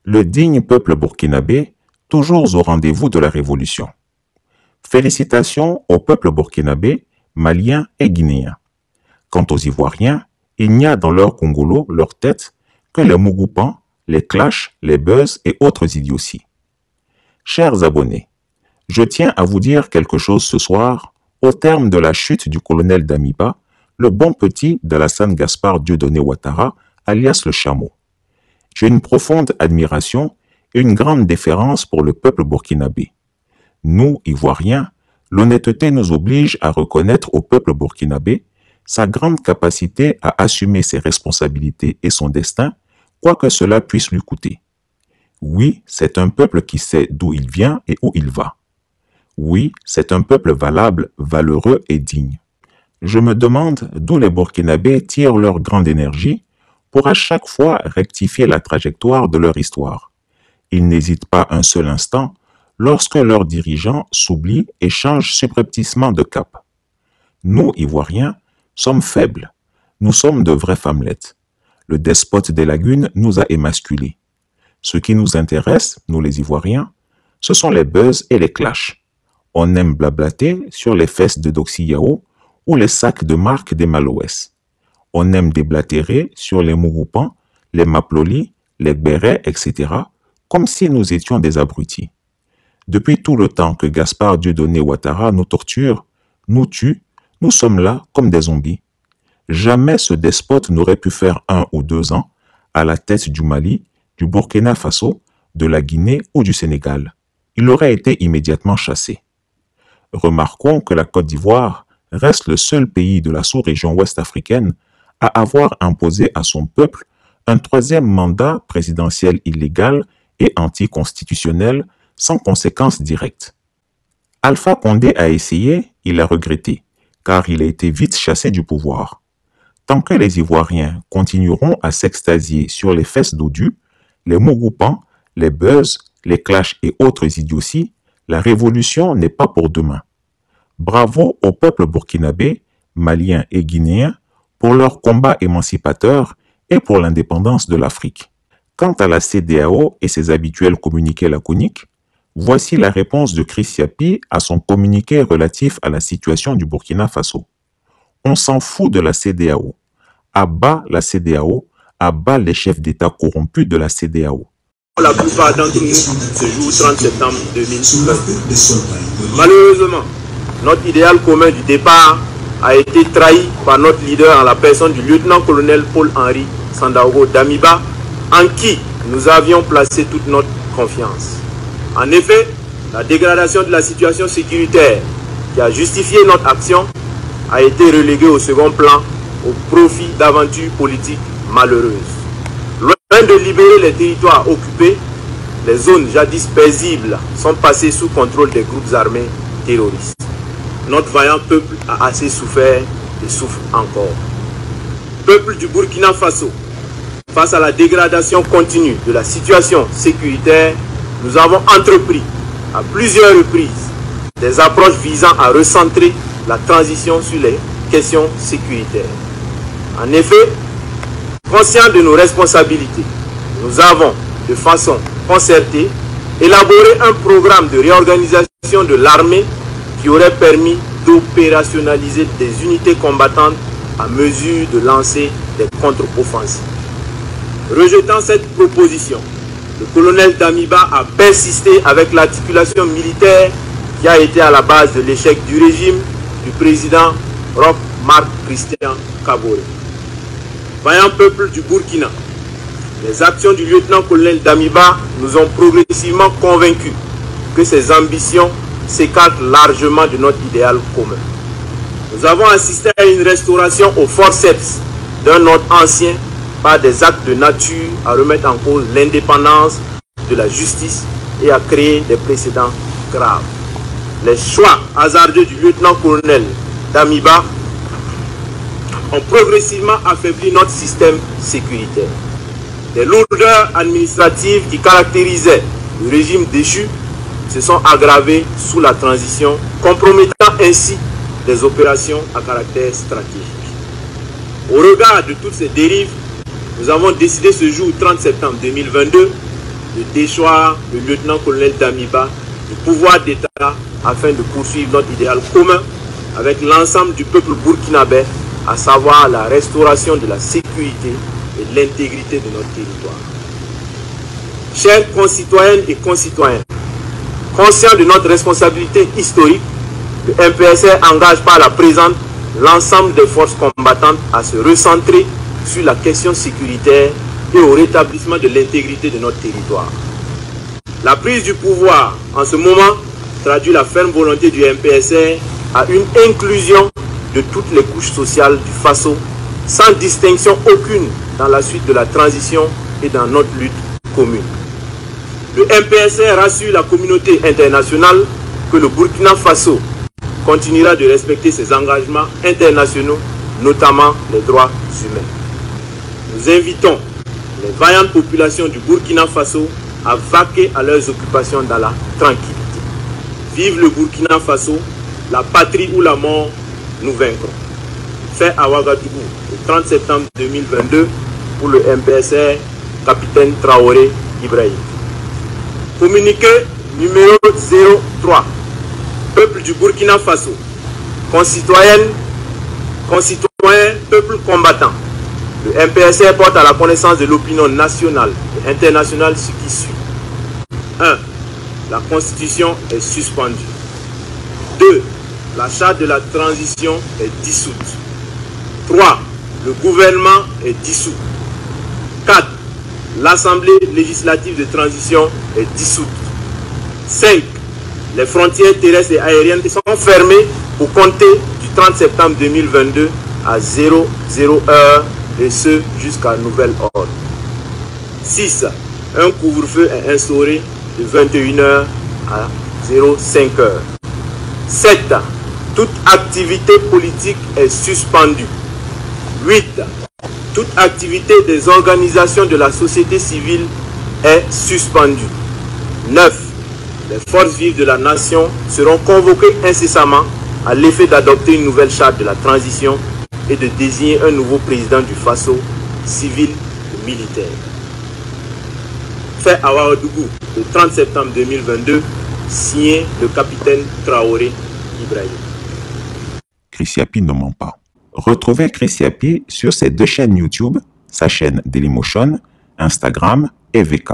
le digne peuple burkinabé, toujours au rendez-vous de la révolution. Félicitations au peuple burkinabé, malien et guinéen. Quant aux Ivoiriens, il n'y a dans leur Congolo, leur tête, que les Mougoupan, les clashs, les buzz et autres idioties. Chers abonnés, je tiens à vous dire quelque chose ce soir, au terme de la chute du colonel Damiba, le bon petit d'Alassane Gaspard Dieudonné Ouattara, alias le Chameau. J'ai une profonde admiration et une grande déférence pour le peuple burkinabé. Nous, Ivoiriens, l'honnêteté nous oblige à reconnaître au peuple burkinabé sa grande capacité à assumer ses responsabilités et son destin, quoi que cela puisse lui coûter. Oui, c'est un peuple qui sait d'où il vient et où il va. Oui, c'est un peuple valable, valeureux et digne. Je me demande d'où les Burkinabés tirent leur grande énergie pour à chaque fois rectifier la trajectoire de leur histoire. Ils n'hésitent pas un seul instant lorsque leurs dirigeants s'oublient et changent subrepticement de cap. Nous, Ivoiriens, sommes faibles. Nous sommes de vraies femmelettes. Le despote des lagunes nous a émasculés. Ce qui nous intéresse, nous les Ivoiriens, ce sont les buzz et les clashs. On aime blablater sur les fesses de Doxy Yao ou les sacs de marque des Malouès. On aime déblatérer sur les Mougoupan, les Maploli, les Bérets, etc., comme si nous étions des abrutis. Depuis tout le temps que Gaspard Dieudonné Ouattara nous torture, nous tue, nous sommes là comme des zombies. Jamais ce despote n'aurait pu faire 1 ou 2 ans à la tête du Mali, du Burkina Faso, de la Guinée ou du Sénégal. Il aurait été immédiatement chassé. Remarquons que la Côte d'Ivoire reste le seul pays de la sous-région ouest-africaine à avoir imposé à son peuple un 3e mandat présidentiel illégal et anticonstitutionnel sans conséquences directes. Alpha Condé a essayé, il a regretté, car il a été vite chassé du pouvoir. Tant que les Ivoiriens continueront à s'extasier sur les fesses dodus, les Mougoupan, les buzz, les clashs et autres idioties, la révolution n'est pas pour demain. Bravo au peuple burkinabé, malien et guinéen pour leur combat émancipateur et pour l'indépendance de l'Afrique. Quant à la CEDEAO et ses habituels communiqués laconiques, voici la réponse de Chris Yapi à son communiqué relatif à la situation du Burkina Faso. On s'en fout de la CEDEAO. À bas la CEDEAO, à bas les chefs d'État corrompus de la CEDEAO. La plupart d'entre nous ce jour 30 septembre 2020. Malheureusement, notre idéal commun du départ a été trahi par notre leader en la personne du lieutenant-colonel Paul-Henri Sandaogo Damiba, en qui nous avions placé toute notre confiance. En effet, la dégradation de la situation sécuritaire qui a justifié notre action a été reléguée au second plan au profit d'aventures politiques malheureuses. Loin de libérer les territoires occupés, les zones jadis paisibles sont passées sous contrôle des groupes armés terroristes. Notre vaillant peuple a assez souffert et souffre encore. Peuple du Burkina Faso, face à la dégradation continue de la situation sécuritaire, nous avons entrepris à plusieurs reprises des approches visant à recentrer la transition sur les questions sécuritaires. En effet, conscients de nos responsabilités, nous avons, de façon concertée, élaboré un programme de réorganisation de l'armée qui aurait permis d'opérationnaliser des unités combattantes à mesure de lancer des contre-offensives. Rejetant cette proposition, le colonel Damiba a persisté avec l'articulation militaire qui a été à la base de l'échec du régime du président Roch Marc Christian Kaboré. Vaillant peuple du Burkina, les actions du lieutenant-colonel Damiba nous ont progressivement convaincus que ses ambitions s'écartent largement de notre idéal commun. Nous avons assisté à une restauration au forceps d'un ordre ancien par des actes de nature à remettre en cause l'indépendance de la justice et à créer des précédents graves. Les choix hasardeux du lieutenant-colonel Damiba ont progressivement affaibli notre système sécuritaire. Des lourdeurs administratives qui caractérisaient le régime déchu se sont aggravées sous la transition, compromettant ainsi des opérations à caractère stratégique. Au regard de toutes ces dérives, nous avons décidé ce jour 30 septembre 2022 de déchoir le lieutenant-colonel Damiba du pouvoir d'État afin de poursuivre notre idéal commun avec l'ensemble du peuple burkinabé, à savoir la restauration de la sécurité et de l'intégrité de notre territoire. Chers concitoyennes et concitoyens, conscients de notre responsabilité historique, le MPSR engage par la présente l'ensemble des forces combattantes à se recentrer sur la question sécuritaire et au rétablissement de l'intégrité de notre territoire. La prise du pouvoir en ce moment traduit la ferme volonté du MPSR à une inclusion de toutes les couches sociales du Faso, sans distinction aucune dans la suite de la transition et dans notre lutte commune. Le MPSR rassure la communauté internationale que le Burkina Faso continuera de respecter ses engagements internationaux, notamment les droits humains. Nous invitons les vaillantes populations du Burkina Faso à vaquer à leurs occupations dans la tranquillité. Vive le Burkina Faso, la patrie ou la mort, nous vaincrons. Fait à Ouagadougou, le 30 septembre 2022, pour le MPSR, capitaine Traoré Ibrahim. Communiqué numéro 03. Peuple du Burkina Faso, concitoyens, peuple combattant. Le MPSR porte à la connaissance de l'opinion nationale et internationale ce qui suit. 1. La Constitution est suspendue. 2. La charte de la transition est dissoute. 3. Le gouvernement est dissous. 4. L'Assemblée législative de transition est dissoute. 5. Les frontières terrestres et aériennes sont fermées pour compter du 30 septembre 2022 à 00h et ce jusqu'à nouvel ordre. 6. Un couvre-feu est instauré de 21h à 05h. 7. Toute activité politique est suspendue. 8. Toute activité des organisations de la société civile est suspendue. 9. Les forces vives de la nation seront convoquées incessamment à l'effet d'adopter une nouvelle charte de la transition et de désigner un nouveau président du Faso, civil et militaire. Fait à Ouagadougou le 30 septembre 2022, signé le capitaine Traoré Ibrahim. Chris Yapi ne ment pas. Retrouvez Chris Yapi sur ses deux chaînes YouTube, sa chaîne Dailymotion, Instagram et VK.